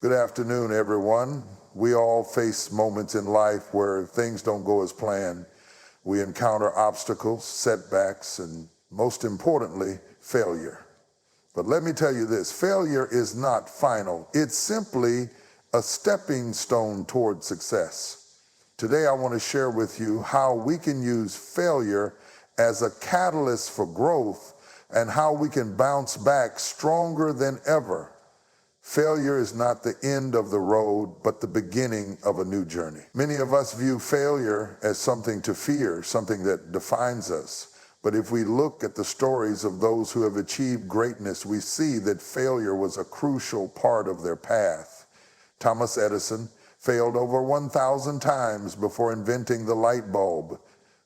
Good afternoon, everyone. We all face moments in life where things don't go as planned. We encounter obstacles, setbacks, and most importantly, failure. But let me tell you this, failure is not final. It's simply a stepping stone toward success. Today, I want to share with you how we can use failure as a catalyst for growth and how we can bounce back stronger than ever. Failure is not the end of the road, but the beginning of a new journey. Many of us view failure as something to fear, something that defines us. But if we look at the stories of those who have achieved greatness, we see that failure was a crucial part of their path. Thomas Edison failed over 1,000 times before inventing the light bulb,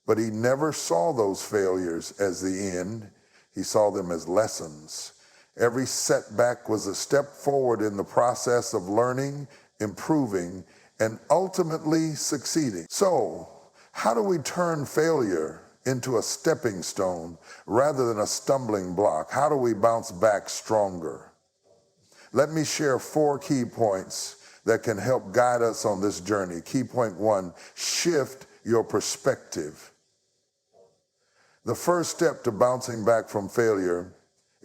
but he never saw those failures as the end. He saw them as lessons. Every setback was a step forward in the process of learning, improving, and ultimately succeeding. So, how do we turn failure into a stepping stone rather than a stumbling block? How do we bounce back stronger? Let me share 4 key points that can help guide us on this journey. Key point 1, shift your perspective. The first step to bouncing back from failure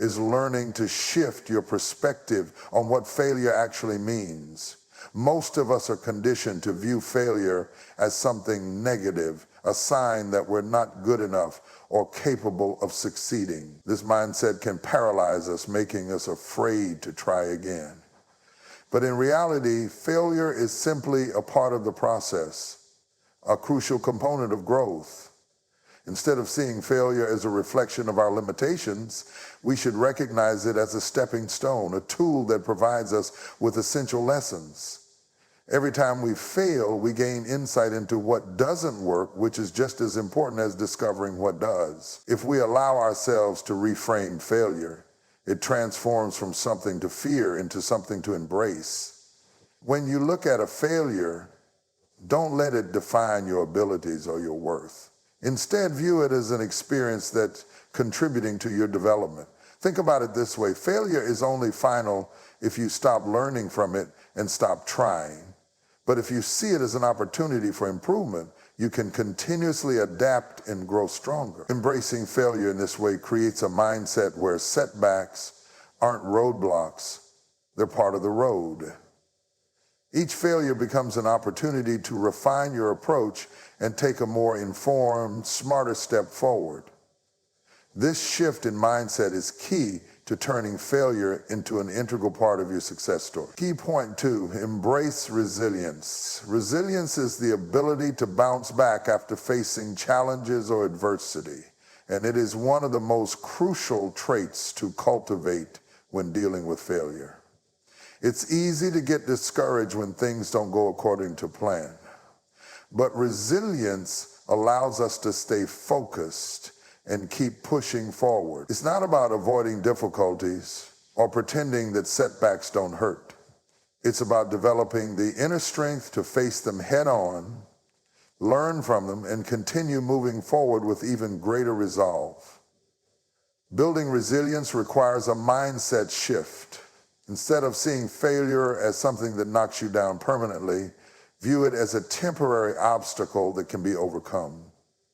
is learning to shift your perspective on what failure actually means. Most of us are conditioned to view failure as something negative, a sign that we're not good enough or capable of succeeding. This mindset can paralyze us, making us afraid to try again. But in reality, failure is simply a part of the process, a crucial component of growth. Instead of seeing failure as a reflection of our limitations, we should recognize it as a stepping stone, a tool that provides us with essential lessons. Every time we fail, we gain insight into what doesn't work, which is just as important as discovering what does. If we allow ourselves to reframe failure, it transforms from something to fear into something to embrace. When you look at a failure, don't let it define your abilities or your worth. Instead, view it as an experience that's contributing to your development. Think about it this way. Failure is only final if you stop learning from it and stop trying. But if you see it as an opportunity for improvement, you can continuously adapt and grow stronger. Embracing failure in this way creates a mindset where setbacks aren't roadblocks, they're part of the road. Each failure becomes an opportunity to refine your approach and take a more informed, smarter step forward. This shift in mindset is key to turning failure into an integral part of your success story. Key point 2, embrace resilience. Resilience is the ability to bounce back after facing challenges or adversity, and it is one of the most crucial traits to cultivate when dealing with failure. It's easy to get discouraged when things don't go according to plan. But resilience allows us to stay focused and keep pushing forward. It's not about avoiding difficulties or pretending that setbacks don't hurt. It's about developing the inner strength to face them head on, learn from them, and continue moving forward with even greater resolve. Building resilience requires a mindset shift. Instead of seeing failure as something that knocks you down permanently, view it as a temporary obstacle that can be overcome.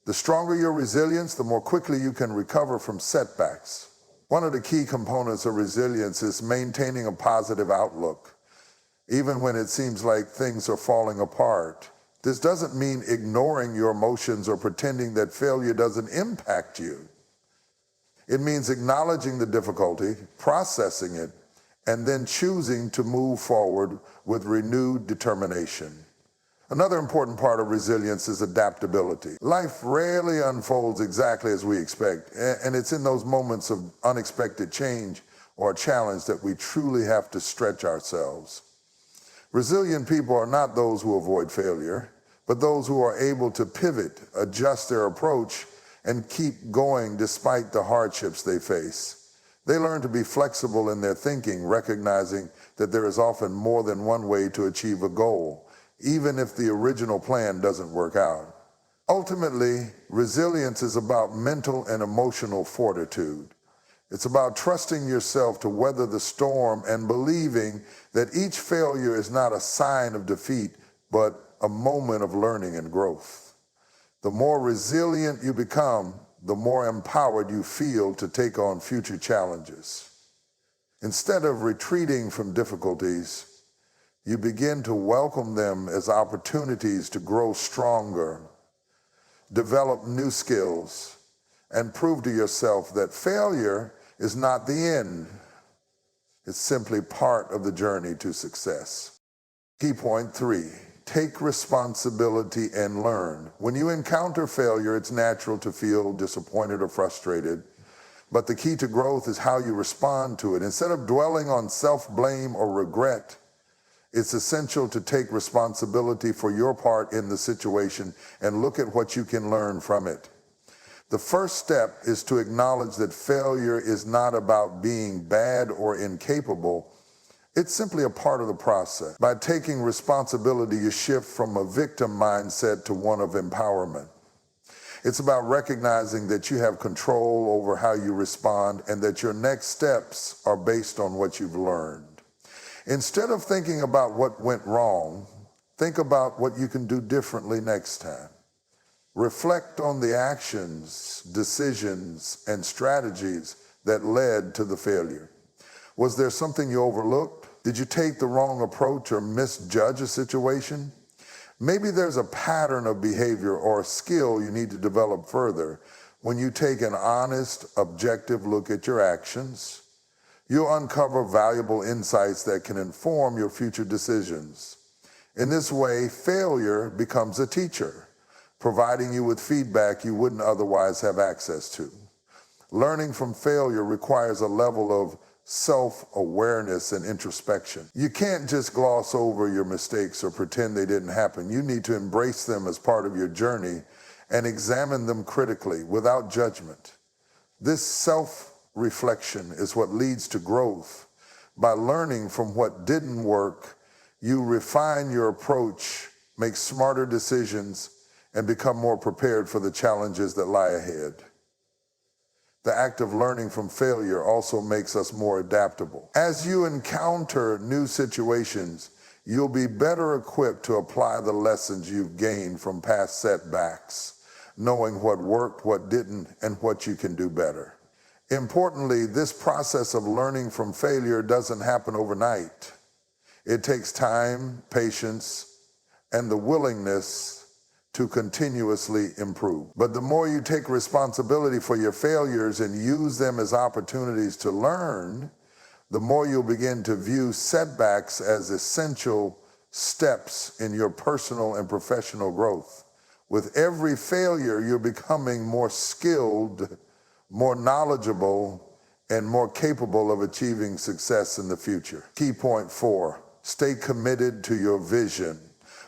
The stronger your resilience, the more quickly you can recover from setbacks. One of the key components of resilience is maintaining a positive outlook, even when it seems like things are falling apart. This doesn't mean ignoring your emotions or pretending that failure doesn't impact you. It means acknowledging the difficulty, processing it, and then choosing to move forward with renewed determination. Another important part of resilience is adaptability. Life rarely unfolds exactly as we expect, and it's in those moments of unexpected change or challenge that we truly have to stretch ourselves. Resilient people are not those who avoid failure, but those who are able to pivot, adjust their approach, and keep going despite the hardships they face. They learn to be flexible in their thinking, recognizing that there is often more than one way to achieve a goal, even if the original plan doesn't work out. Ultimately, resilience is about mental and emotional fortitude. It's about trusting yourself to weather the storm and believing that each failure is not a sign of defeat, but a moment of learning and growth. The more resilient you become, the more empowered you feel to take on future challenges. Instead of retreating from difficulties, you begin to welcome them as opportunities to grow stronger, develop new skills, and prove to yourself that failure is not the end. It's simply part of the journey to success. Key point 3, take responsibility and learn. When you encounter failure, it's natural to feel disappointed or frustrated, but the key to growth is how you respond to it. Instead of dwelling on self-blame or regret, it's essential to take responsibility for your part in the situation and look at what you can learn from it. The first step is to acknowledge that failure is not about being bad or incapable. It's simply a part of the process. By taking responsibility, you shift from a victim mindset to one of empowerment. It's about recognizing that you have control over how you respond and that your next steps are based on what you've learned. Instead of thinking about what went wrong, think about what you can do differently next time. Reflect on the actions, decisions, and strategies that led to the failure. Was there something you overlooked? Did you take the wrong approach or misjudge a situation? Maybe there's a pattern of behavior or a skill you need to develop further. When you take an honest, objective look at your actions, you'll uncover valuable insights that can inform your future decisions. In this way, failure becomes a teacher, providing you with feedback you wouldn't otherwise have access to. Learning from failure requires a level of self-awareness and introspection. You can't just gloss over your mistakes or pretend they didn't happen. You need to embrace them as part of your journey and examine them critically without judgment. This self-reflection is what leads to growth. By learning from what didn't work, you refine your approach, make smarter decisions, and become more prepared for the challenges that lie ahead. The act of learning from failure also makes us more adaptable. As you encounter new situations, you'll be better equipped to apply the lessons you've gained from past setbacks, knowing what worked, what didn't, and what you can do better. Importantly, this process of learning from failure doesn't happen overnight. It takes time, patience, and the willingness to continuously improve. But the more you take responsibility for your failures and use them as opportunities to learn, the more you'll begin to view setbacks as essential steps in your personal and professional growth. With every failure, you're becoming more skilled, more knowledgeable, and more capable of achieving success in the future. Key point 4, stay committed to your vision.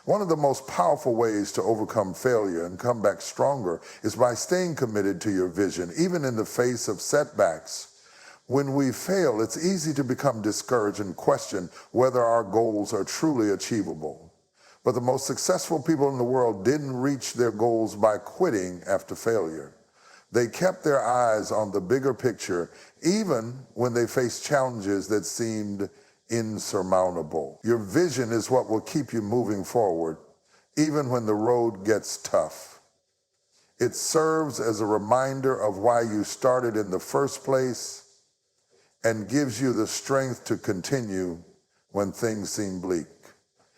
One of the most powerful ways to overcome failure and come back stronger is by staying committed to your vision, even in the face of setbacks. When we fail, it's easy to become discouraged and question whether our goals are truly achievable. But the most successful people in the world didn't reach their goals by quitting after failure. They kept their eyes on the bigger picture, even when they faced challenges that seemed insurmountable. Your vision is what will keep you moving forward, even when the road gets tough. It serves as a reminder of why you started in the first place and gives you the strength to continue when things seem bleak.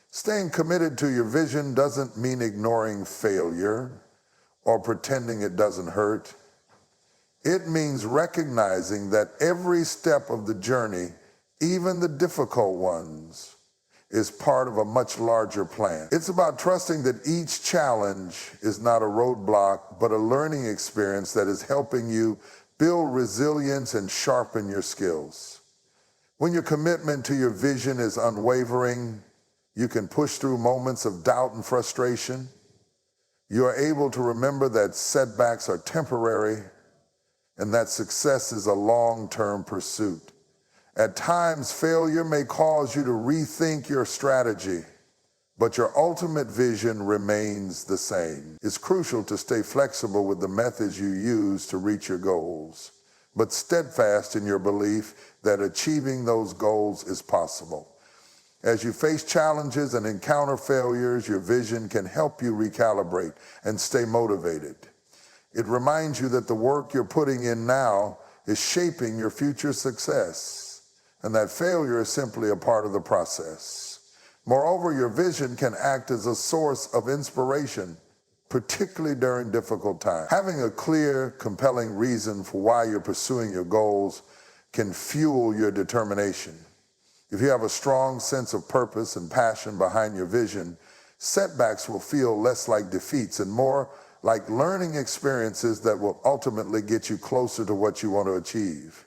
Staying committed to your vision doesn't mean ignoring failure or pretending it doesn't hurt. It means recognizing that every step of the journey, even the difficult ones, is part of a much larger plan. It's about trusting that each challenge is not a roadblock, but a learning experience that is helping you build resilience and sharpen your skills. When your commitment to your vision is unwavering, you can push through moments of doubt and frustration. You are able to remember that setbacks are temporary and that success is a long-term pursuit. At times, failure may cause you to rethink your strategy, but your ultimate vision remains the same. It's crucial to stay flexible with the methods you use to reach your goals. but steadfast in your belief that achieving those goals is possible. As you face challenges and encounter failures, your vision can help you recalibrate and stay motivated. It reminds you that the work you're putting in now is shaping your future success, and that failure is simply a part of the process. Moreover, your vision can act as a source of inspiration, particularly during difficult times. Having a clear, compelling reason for why you're pursuing your goals can fuel your determination. If you have a strong sense of purpose and passion behind your vision, setbacks will feel less like defeats and more like learning experiences that will ultimately get you closer to what you want to achieve.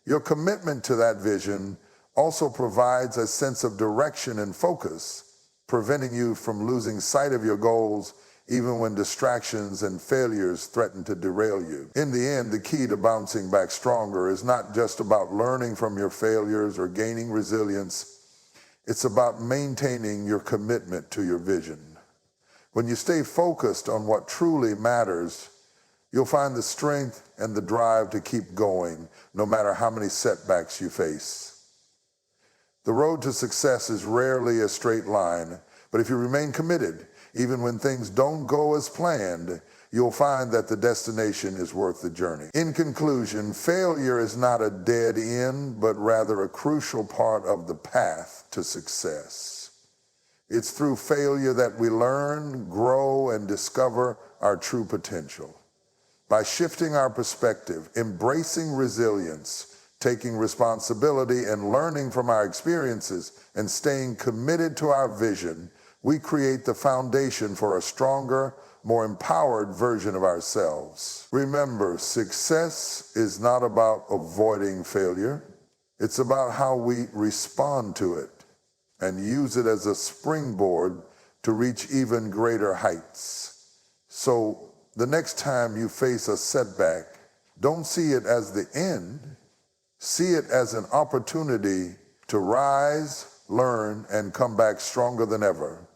Your commitment to that vision also provides a sense of direction and focus, preventing you from losing sight of your goals even when distractions and failures threaten to derail you. In the end, the key to bouncing back stronger is not just about learning from your failures or gaining resilience. It's about maintaining your commitment to your vision. When you stay focused on what truly matters, you'll find the strength and the drive to keep going, no matter how many setbacks you face. The road to success is rarely a straight line, but if you remain committed, even when things don't go as planned, you'll find that the destination is worth the journey. In conclusion, failure is not a dead end, but rather a crucial part of the path to success. It's through failure that we learn, grow, and discover our true potential. By shifting our perspective, embracing resilience, taking responsibility, and learning from our experiences, and staying committed to our vision, we create the foundation for a stronger, more empowered version of ourselves. Remember, success is not about avoiding failure. It's about how we respond to it and use it as a springboard to reach even greater heights. So the next time you face a setback, don't see it as the end. See it as an opportunity to rise, learn, and come back stronger than ever.